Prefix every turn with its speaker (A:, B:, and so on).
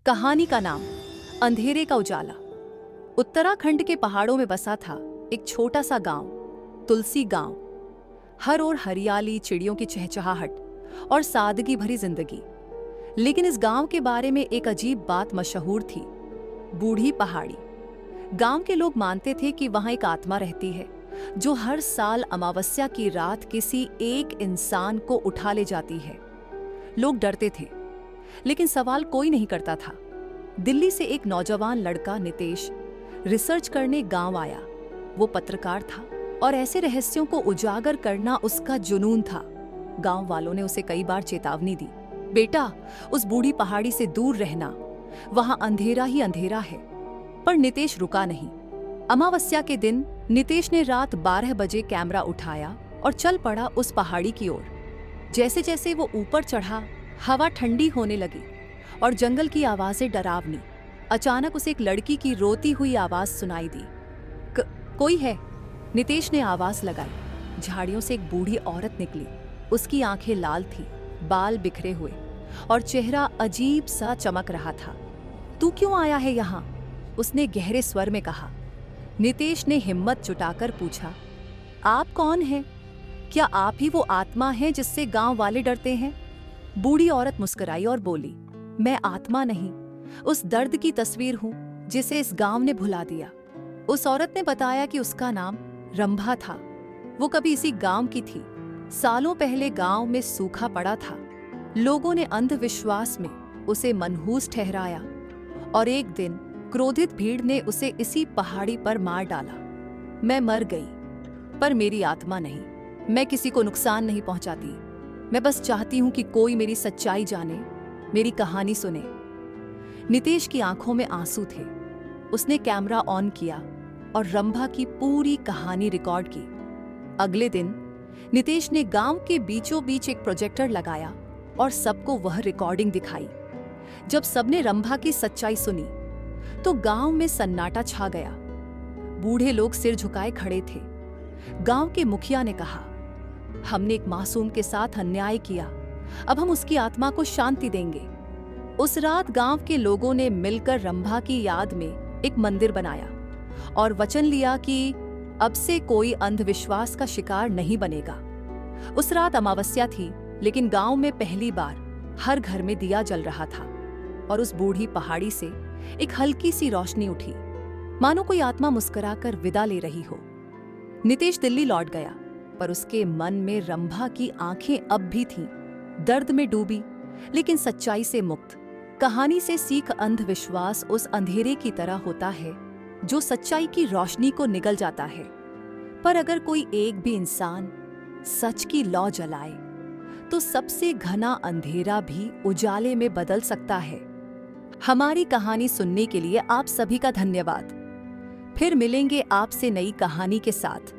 A: कहानी का नाम अंधेरे का उजाला। उत्तराखंड के पहाड़ों में बसा था एक छोटा सा गांव, तुलसी गांव। हर ओर हरियाली, चिड़ियों की चहचहाहट और सादगी भरी जिंदगी। लेकिन इस गांव के बारे में एक अजीब बात मशहूर थी, बूढ़ी पहाड़ी। गांव के लोग मानते थे कि वहां एक आत्मा रहती है जो हर साल अमावस्या की रात किसी एक इंसान को उठा ले जाती है। लोग डरते थे, लेकिन सवाल कोई नहीं करता था। दिल्ली से एक नौजवान लड़का नितेश रिसर्च करने गांव आया। वो पत्रकार था और ऐसे रहस्यों को उजागर करना उसका जुनून था। गांव वालों ने उसे कई बार चेतावनी दी, बेटा उस बूढ़ी पहाड़ी से दूर रहना, वहां अंधेरा ही अंधेरा है। पर नितेश रुका नहीं। अमावस्या के दिन नितेश ने रात 12 बजे कैमरा उठाया और चल पड़ा उस पहाड़ी की ओर। जैसे जैसे वो ऊपर चढ़ा, हवा ठंडी होने लगी और जंगल की आवाजें डरावनी। अचानक उसे एक लड़की की रोती हुई आवाज सुनाई दी। कोई है? नितेश ने आवाज लगाई। झाड़ियों से एक बूढ़ी औरत निकली। उसकी आंखें लाल थी, बाल बिखरे हुए और चेहरा अजीब सा चमक रहा था। तू क्यों आया है यहाँ? उसने गहरे स्वर में कहा। नितेश ने हिम्मत जुटाकर पूछा, आप कौन हैं? क्या आप ही वो आत्मा हैं जिससे गांव वाले डरते हैं? बूढ़ी औरत मुस्कुराई और बोली, मैं आत्मा नहीं, उस दर्द की तस्वीर हूं जिसे इस गांव ने भुला दिया। उस औरत ने बताया कि उसका नाम रंभा था। वो कभी इसी गांव की थी। सालों पहले गांव में सूखा पड़ा था। लोगों ने अंधविश्वास में उसे मनहूस ठहराया और एक दिन क्रोधित भीड़ ने उसे इसी पहाड़ी पर मार डाला। मैं मर गई, पर मेरी आत्मा नहीं। मैं किसी को नुकसान नहीं पहुंचाती। मैं बस चाहती हूं कि कोई मेरी सच्चाई जाने, मेरी कहानी सुने। नितेश की आंखों में आंसू थे। उसने कैमरा ऑन किया और रंभा की पूरी कहानी रिकॉर्ड की। अगले दिन नितेश ने गांव के बीचों बीच एक प्रोजेक्टर लगाया और सबको वह रिकॉर्डिंग दिखाई। जब सबने रंभा की सच्चाई सुनी तो गांव में सन्नाटा छा गया। बूढ़े लोग सिर झुकाए खड़े थे। गांव के मुखिया ने कहा, हमने एक मासूम के साथ अन्याय किया, अब हम उसकी आत्मा को शांति देंगे। उस रात गांव के लोगों ने मिलकर रंभा की याद में एक मंदिर बनाया और वचन लिया कि अब से कोई अंधविश्वास का शिकार नहीं बनेगा। उस रात अमावस्या थी, लेकिन गांव में पहली बार हर घर में दिया जल रहा था और उस बूढ़ी पहाड़ी से एक हल्की सी रोशनी उठी, मानो कोई आत्मा मुस्कुराकर विदा ले रही हो। नितेश दिल्ली लौट गया, पर उसके मन में रंभा की आंखें अब भी थीं, दर्द में डूबी लेकिन सच्चाई से मुक्त। कहानी से सीख, अंधविश्वास उस अंधेरे की तरह होता है जो सच्चाई की रोशनी को निगल जाता है। पर अगर कोई एक भी इंसान सच की लौ जलाए तो सबसे घना अंधेरा भी उजाले में बदल सकता है। हमारी कहानी सुनने के लिए आप सभी का धन्यवाद। फिर मिलेंगे आपसे नई कहानी के साथ।